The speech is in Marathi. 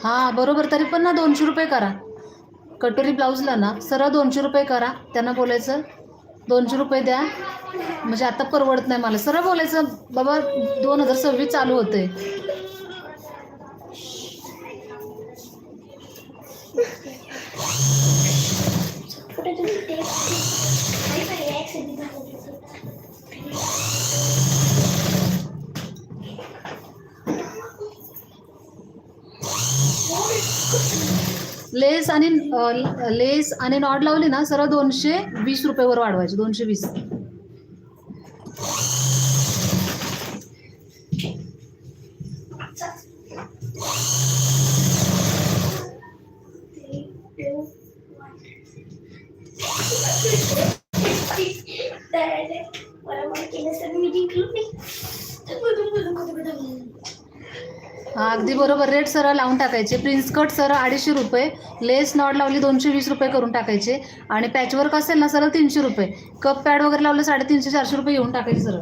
हां बरोबर, तरी पण ना 200 रुपये करा. कटोरी ब्लाऊजला ना सरळ 200 रुपये करा. त्यांना बोलायचं 200 रुपये द्या, म्हणजे आता परवडत नाही मला. सरळ बोलायचं बाबा 2026 चालू होते. लेस आणि नॉड लावली ना सरळ 220 रुपये वर वाढवायचे. 220. हा अगदी बरोबर. रेट सरळ लावून टाकायचे. प्रिन्स कट सरळ 250 रुपये, लेस नॉड लावली 220 रुपये करून टाकायचे, आणि पॅचवर्क असेल ना सरळ 300 रुपये. कप पॅड वगैरे लावलं 350-400 रुपये घेऊन टाकायचे सरळ.